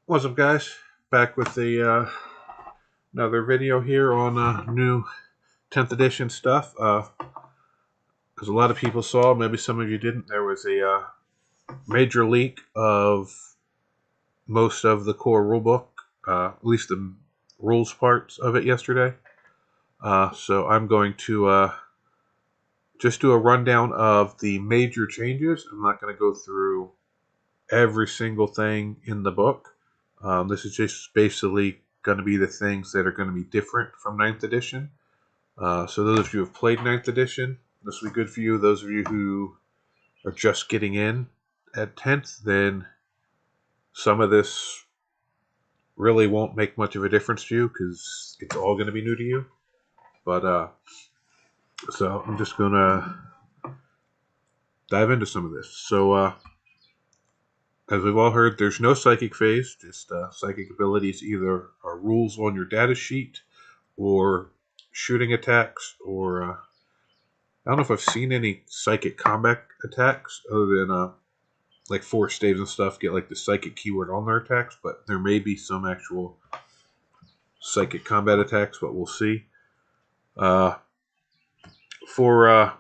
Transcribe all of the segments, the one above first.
What's up, guys? Back with another video here on new 10th edition stuff. As a lot of people saw, maybe some of you didn't, there was a major leak of most of the core rulebook, at least the rules parts of it yesterday. So I'm going to just do a rundown of the major changes. I'm not going to go through every single thing in the book. This is just basically going to be the things that are going to be different from ninth edition. So those of you who have played ninth edition, this will be good for you. Those of you who are just getting in at 10th, then some of this really won't make much of a difference to you because it's all going to be new to you. But so I'm just going to dive into some of this. So as we've all heard, there's no psychic phase, just psychic abilities either are rules on your data sheet or shooting attacks, or I don't know if I've seen any psychic combat attacks other than like force staves and stuff get like the psychic keyword on their attacks, but there may be some actual psychic combat attacks, but we'll see. For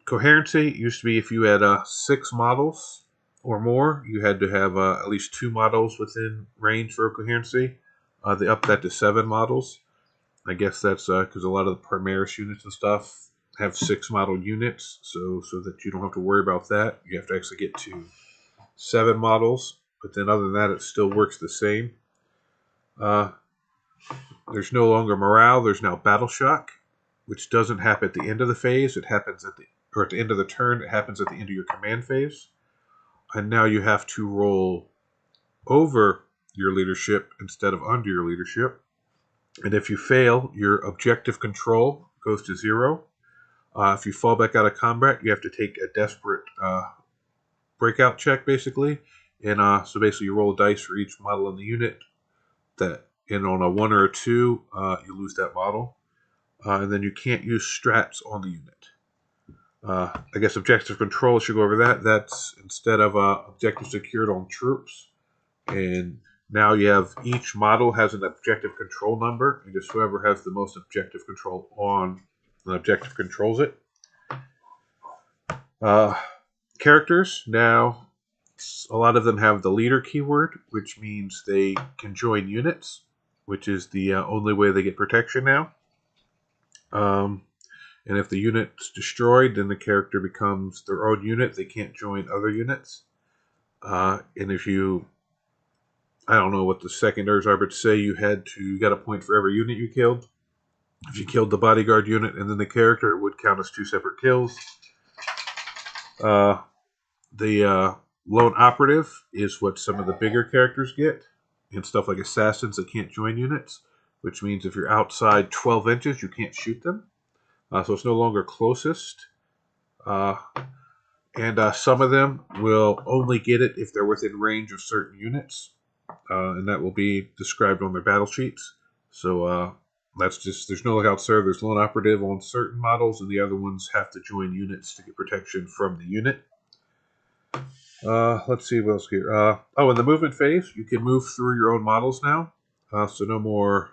coherency, it used to be if you had 6 models or more, you had to have at least 2 models within range for coherency. They upped that to 7 models. I guess that's because a lot of the Primaris units and stuff have 6 model units, so that you don't have to worry about that. You have to actually get to 7 models, but then other than that, it still works the same. There's no longer morale. There's now battle shock, which doesn't happen at the end of the phase. It happens at the end of the turn. It happens at the end of your command phase, and now you have to roll over your leadership instead of under your leadership. And if you fail, your objective control goes to 0. If you fall back out of combat, you have to take a desperate breakout check, basically. And so basically, you roll a dice for each model in the unit. And on a 1 or a 2, you lose that model. And then you can't use strats on the unit. I guess objective control should go over that. That's instead of objective secured on troops. And now you have each model has an objective control number, and just whoever has the most objective control on an objective controls it. Characters, now a lot of them have the leader keyword, which means they can join units, which is the only way they get protection now. And if the unit's destroyed, then the character becomes their own unit. They can't join other units. And if you, I don't know what the secondaries are, but say you got a point for every unit you killed. If you killed the bodyguard unit and then the character, it would count as 2 separate kills. The lone operative is what some of the bigger characters get, and stuff like assassins that can't join units, which means if you're outside 12 inches, you can't shoot them. So it's no longer closest. And some of them will only get it if they're within range of certain units, and that will be described on their battle sheets. So that's just, there's no lookout serve. There's lone operative on certain models, and the other ones have to join units to get protection from the unit. Let's see what else here. In the movement phase, you can move through your own models now. So no more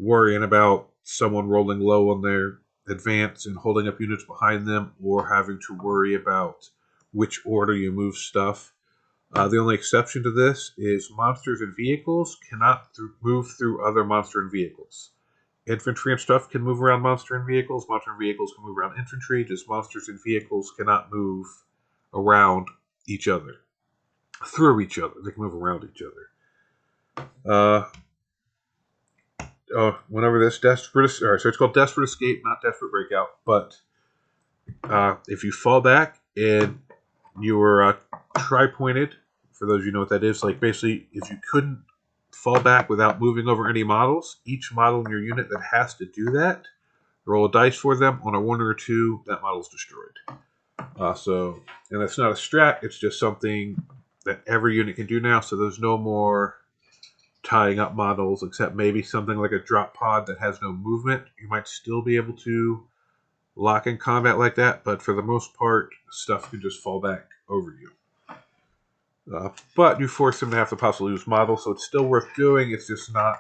worrying about someone rolling low on their advance and holding up units behind them, or having to worry about which order you move stuff. The only exception to this is monsters and vehicles cannot move through other monster and vehicles. Infantry and stuff can move around monster and vehicles. Monster and vehicles can move around infantry. Just monsters and vehicles cannot move around each other. Through each other. They can move around each other. Whenever this so it's called Desperate Escape, not Desperate Breakout. But if you fall back and you were tri-pointed, for those of you know what that is, like basically if you couldn't fall back without moving over any models, each model in your unit that has to do that, roll a dice for them. On a 1 or a 2, that model is destroyed. And that's not a strat, it's just something that every unit can do now, so there's no more tying up models, except maybe something like a drop pod that has no movement. You might still be able to lock in combat like that, but for the most part, stuff can just fall back over you. But you force them to have to possibly use models, so it's still worth doing. It's just not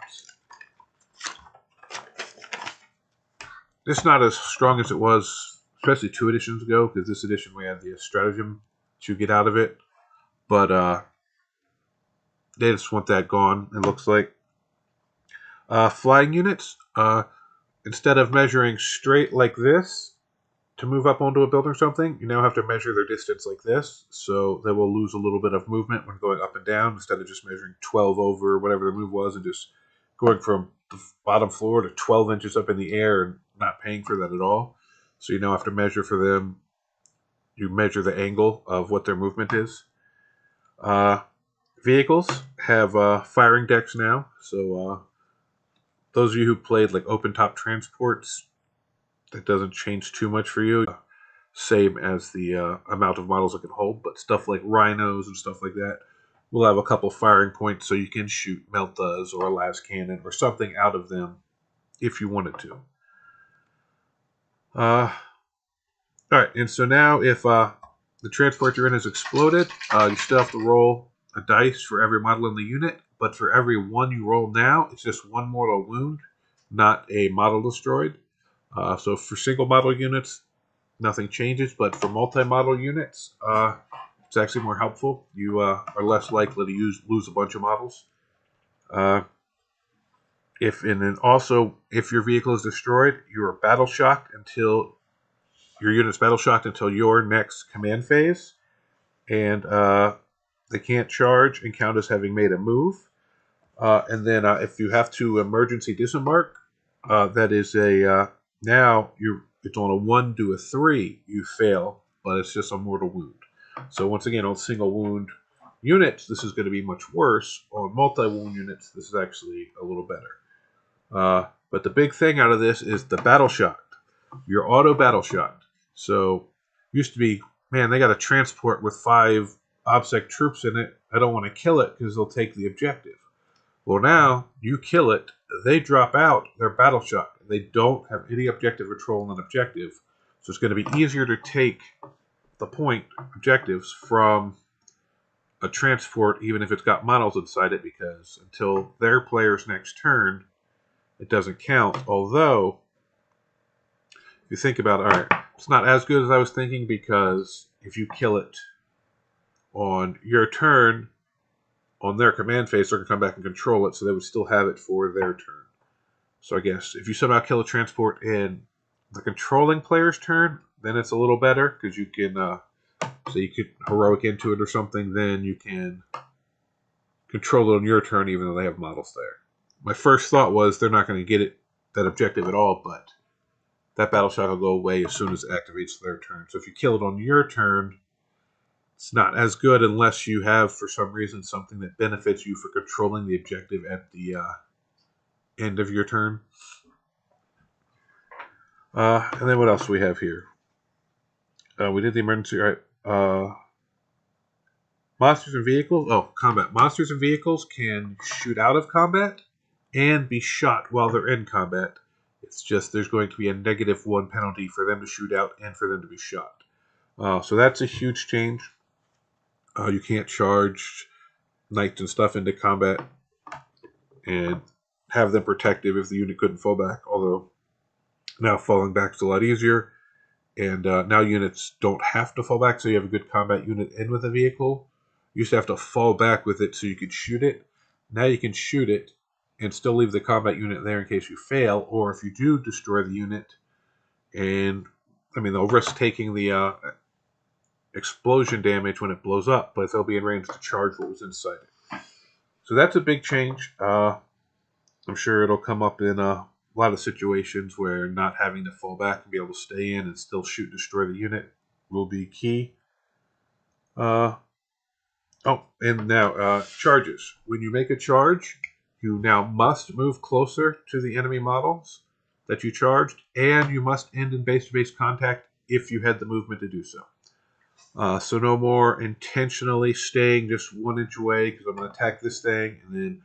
as strong as it was, especially 2 editions ago, because this edition we had the stratagem to get out of it. But they just want that gone, it looks like. Flying units, instead of measuring straight like this to move up onto a building or something, you now have to measure their distance like this, so they will lose a little bit of movement when going up and down, instead of just measuring 12 over whatever the move was and just going from the bottom floor to 12 inches up in the air and not paying for that at all. So you now have to measure for them. You measure the angle of what their movement is. Vehicles have firing decks now, so those of you who played like open top transports, that doesn't change too much for you. Same as the amount of models it can hold, but stuff like rhinos and stuff like that will have a couple firing points, so you can shoot meltas or a las cannon or something out of them if you wanted to. All right, and so now if the transport you're in has exploded, you still have to roll a dice for every model in the unit, but for every one you roll now, it's just 1 mortal wound, not a model destroyed. So for single model units, nothing changes, but for multi-model units, it's actually more helpful. You are less likely to lose a bunch of models. If your vehicle is destroyed, you are battle shocked until your unit's battle shocked until your next command phase, and they can't charge and count as having made a move. And then if you have to emergency disembark, that is it's on a 1 to a 3, you fail, but it's just a mortal wound. So once again, on single wound units, this is going to be much worse. On multi-wound units, this is actually a little better. But the big thing out of this is the battle shocked. You're auto battle shocked. So used to be, man, they got a transport with 5 OBSEC troops in it. I don't want to kill it because they'll take the objective. Well, now you kill it, they drop out, they're battle shocked. They don't have any objective control on an objective. So it's going to be easier to take the point objectives from a transport, even if it's got models inside it, because until their player's next turn, it doesn't count. Although, if you think about it, all right, it's not as good as I was thinking, because if you kill it on your turn, on their command phase, they're going to come back and control it, so they would still have it for their turn. So I guess if you somehow kill a transport in the controlling player's turn, then it's a little better, because you can, so you could heroic into it or something, then you can control it on your turn, even though they have models there. My first thought was they're not going to get that objective at all, but that battle shock will go away as soon as it activates their turn. So if you kill it on your turn, it's not as good unless you have, for some reason, something that benefits you for controlling the objective at the end of your turn. And then what else do we have here? We did the emergency. All right. Monsters and vehicles. Oh, combat. Monsters and vehicles can shoot out of combat and be shot while they're in combat. It's just there's going to be a -1 penalty for them to shoot out and for them to be shot. So that's a huge change. You can't charge knights and stuff into combat and have them protective if the unit couldn't fall back, although now falling back is a lot easier. And now units don't have to fall back, so you have a good combat unit in with a vehicle. You used to have to fall back with it so you could shoot it. Now you can shoot it and still leave the combat unit there in case you fail, or if you do destroy the unit, and I mean they'll risk taking the explosion damage when it blows up, but they'll be in range to charge what was inside it. So that's a big change. I'm sure it'll come up in a lot of situations where not having to fall back and be able to stay in and still shoot and destroy the unit will be key. And now charges. When you make a charge, you now must move closer to the enemy models that you charged, and you must end in base-to-base contact if you had the movement to do so. So no more intentionally staying just 1 inch away because I'm going to attack this thing and then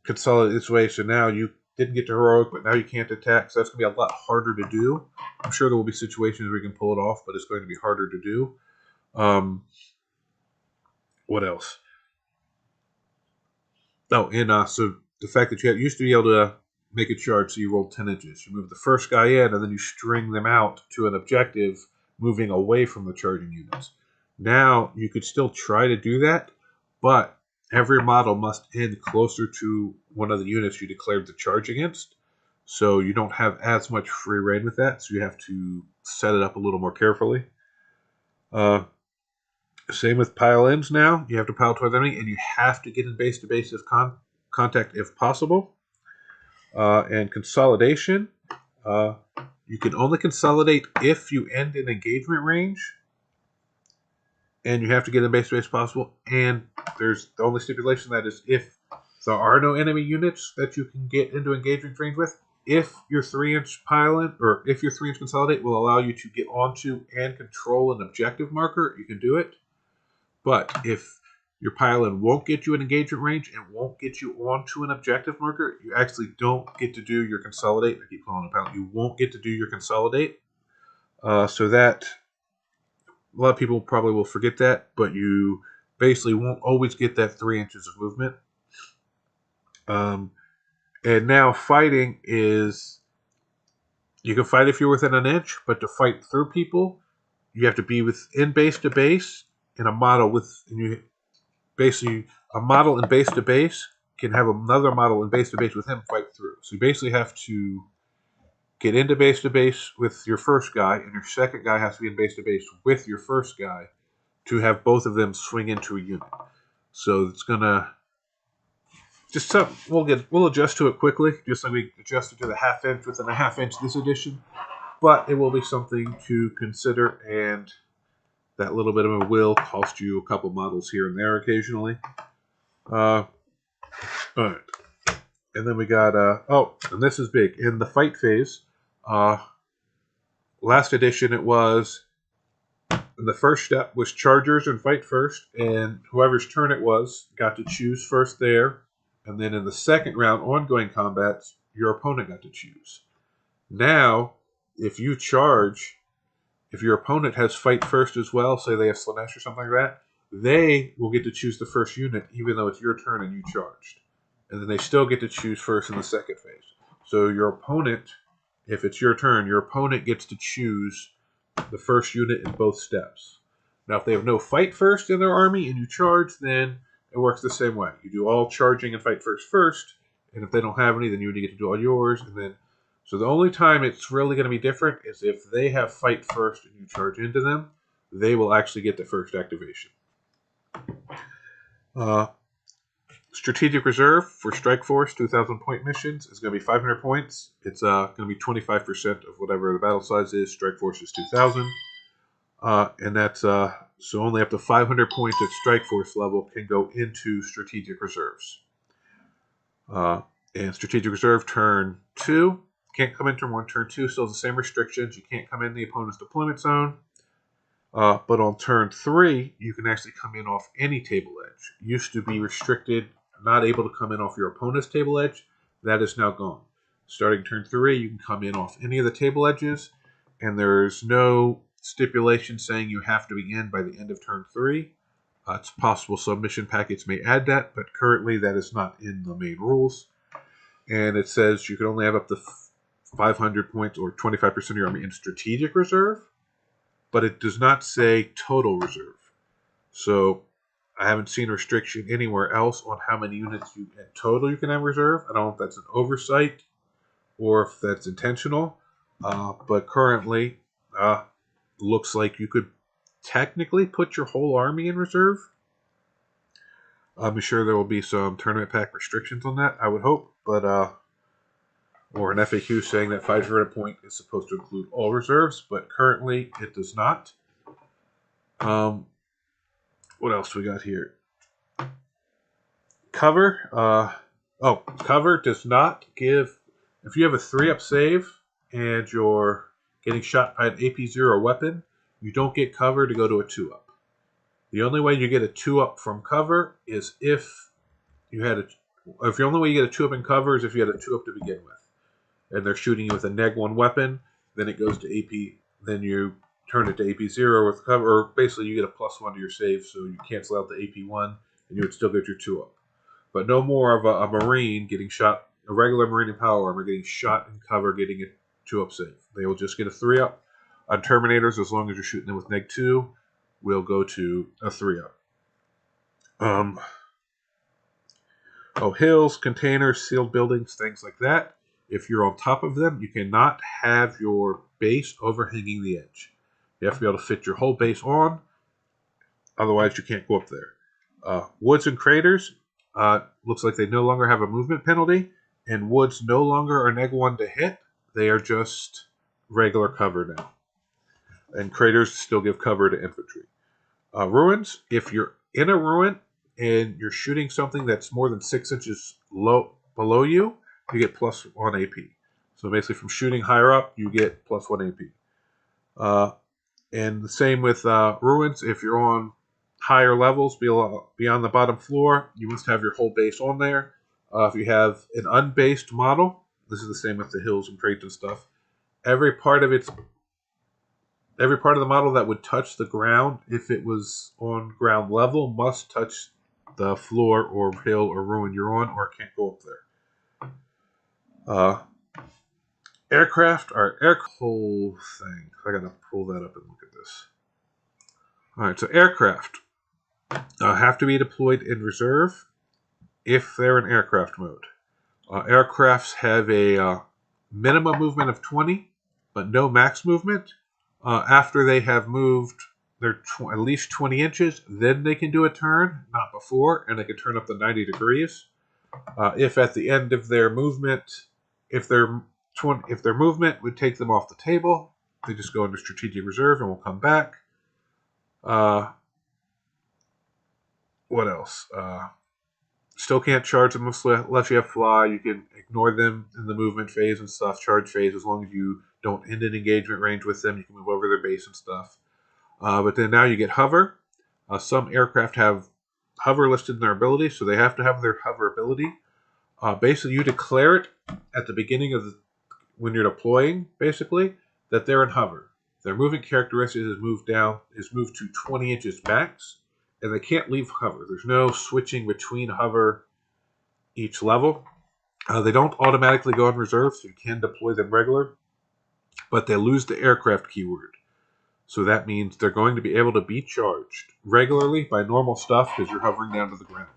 consolidate this way. So now you didn't get to heroic, but now you can't attack. So that's going to be a lot harder to do. I'm sure there will be situations where you can pull it off, but it's going to be harder to do. what else? Oh, and so the fact that you used to be able to make a charge, so you rolled 10 inches. You move the first guy in, and then you string them out to an objective, moving away from the charging units. Now, you could still try to do that, but every model must end closer to one of the units you declared the charge against. So you don't have as much free reign with that, so you have to set it up a little more carefully. Same with pile-ins now. You have to pile towards the enemy, and you have to get in base-to-base contact if possible. And consolidation. You can only consolidate if you end in engagement range. And you have to get in base-to-base possible. And there's the only stipulation that is if there are no enemy units that you can get into engagement range with. If your 3-inch pile-in, or if your 3-inch consolidate will allow you to get onto and control an objective marker, you can do it. But if your pile-in won't get you an engagement range and won't get you onto an objective marker, you actually don't get to do your consolidate. I keep calling it pile-in. You won't get to do your consolidate. So that a lot of people probably will forget that, but you basically won't always get that 3 inches of movement. And now fighting is, you can fight if you're within an inch, but to fight through people, you have to be within base to base in a model with, and you basically a model in base to base can have another model in base to base with him fight through. So you basically have to get into base to base with your first guy, and your second guy has to be in base to base with your first guy to have both of them swing into a unit. So it's gonna just something we'll adjust to it quickly, just like we adjusted to the 1/2 inch within a 1/2 inch this edition. But it will be something to consider, and that little bit of it will cost you a couple models here and there occasionally. All right. And then we got, and this is big. In the fight phase, last edition it was, the first step was chargers and fight first, and whoever's turn it was got to choose first there. And then in the second round, ongoing combats, your opponent got to choose. Now, if you charge, if your opponent has fight first as well, say they have Slaanesh or something like that, they will get to choose the first unit, even though it's your turn and you charged. And then they still get to choose first in the second phase. So your opponent, if it's your turn, your opponent gets to choose the first unit in both steps. Now, if they have no fight first in their army and you charge, then it works the same way. You do all charging and fight first, and if they don't have any, then you get to do all yours, and then. So the only time it's really going to be different is if they have fight first and you charge into them, they will actually get the first activation. Strategic Reserve for Strike Force 2,000 point missions is going to be 500 points. It's going to be 25% of whatever the battle size is. Strike Force is 2,000. And that's so only up to 500 points at Strike Force level can go into Strategic Reserves. And Strategic Reserve turn 2. Can't come in turn 1. Turn 2 still has the same restrictions. You can't come in the opponent's deployment zone. But on turn 3, you can actually come in off any table edge. Used to be restricted, not able to come in off your opponent's table edge. That is now gone. Starting turn 3, you can come in off any of the table edges, and there's no stipulation saying you have to be in by the end of turn 3. It's possible some mission packets may add that, but currently that is not in the main rules. And it says you can only have up to 500 points or 25% of your army in Strategic Reserve, but it does not say Total Reserve. So I haven't seen a restriction anywhere else on how many units in total you can have reserve. I don't know if that's an oversight or if that's intentional, but currently looks like you could technically put your whole army in reserve. I'm sure there will be some tournament pack restrictions on that, I would hope, but or an FAQ saying that 500 point is supposed to include all reserves, but currently it does not. What else we got here? Cover. Cover does not give. If you have a 3-up save and you're getting shot by an AP0 weapon, you don't get cover to go to a 2-up. The only way you get a 2-up from cover is if you had if the only way you get a 2-up in cover is if you had a 2-up to begin with, and they're shooting you with a -1 weapon. Then it goes to AP. Then you turn it to AP0 with cover, or basically you get a +1 to your save, so you cancel out the AP1, and you would still get your 2-up. But no more of a Marine getting shot, a regular Marine in power armor getting shot in cover, getting a 2-up save. They will just get a 3-up. On Terminators, as long as you're shooting them with -2, will go to a 3-up. Hills, containers, sealed buildings, things like that. If you're on top of them, you cannot have your base overhanging the edge. You have to be able to fit your whole base on, otherwise you can't go up there. Woods and craters, looks like they no longer have a movement penalty, and woods no longer are -1 to hit. They are just regular cover now. And craters still give cover to infantry. Ruins, if you're in a ruin and you're shooting something that's more than 6 inches below you, you get +1 AP. So basically from shooting higher up, you get +1 AP. And the same with ruins. If you're on higher levels beyond the bottom floor, you must have your whole base on there. If you have an unbased model, this is the same with the hills and crates and stuff. Every part of the model that would touch the ground, if it was on ground level, must touch the floor or hill or ruin you're on, or it can't go up there. Aircraft are whole thing. I gotta pull that up and look at this. Alright, so aircraft have to be deployed in reserve if they're in aircraft mode. Aircrafts have a minimum movement of 20, but no max movement. After they have moved their at least 20 inches, then they can do a turn, not before, and they can turn up to 90 degrees. If at the end of their movement, if their movement would take them off the table, they just go into strategic reserve and will come back. What else? Still can't charge them unless you have fly. You can ignore them in the movement phase and stuff, charge phase, as long as you don't end an engagement range with them. You can move over their base and stuff. But then now you get hover. Some aircraft have hover listed in their ability, so they have to have their hover ability. Basically, you declare it at the beginning of when you're deploying, basically, that they're in hover. Their movement characteristics is moved to 20 inches max, and they can't leave hover. There's no switching between hover each level. They don't automatically go in reserve, so you can deploy them regular, but they lose the aircraft keyword. So that means they're going to be able to be charged regularly by normal stuff because you're hovering down to the ground.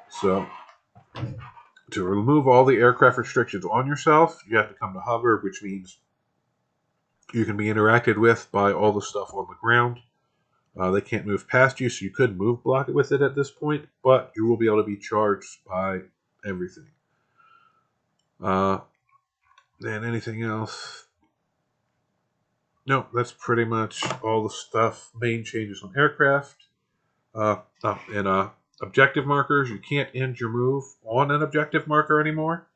So to remove all the aircraft restrictions on yourself, you have to come to hover, which means you can be interacted with by all the stuff on the ground. They can't move past you, so you could move block it with it at this point, but you will be able to be charged by everything. And anything else? No, that's pretty much all the stuff. Main changes on aircraft. Objective markers. You can't end your move on an objective marker anymore.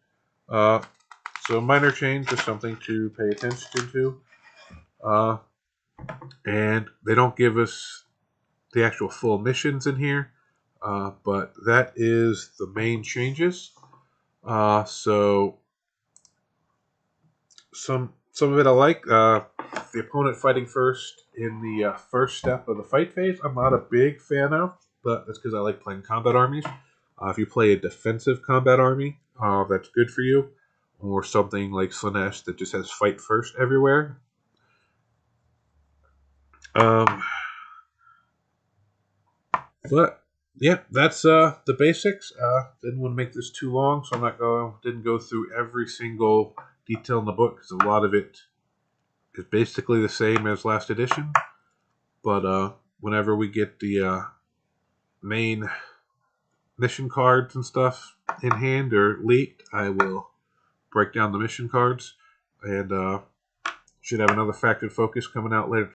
So minor change is something to pay attention to. And they don't give us the actual full missions in here, but that is the main changes. So some of it I like. The opponent fighting first in the first step of the fight phase, I'm not a big fan of, but that's because I like playing combat armies. If you play a defensive combat army, that's good for you, or something like Slaanesh that just has fight first everywhere. But yeah, that's the basics. Didn't want to make this too long, so didn't go through every single detail in the book because a lot of it is basically the same as last edition. But whenever we get the main mission cards and stuff in hand or leaked, I will break down the mission cards, and should have another Factoid Focus coming out later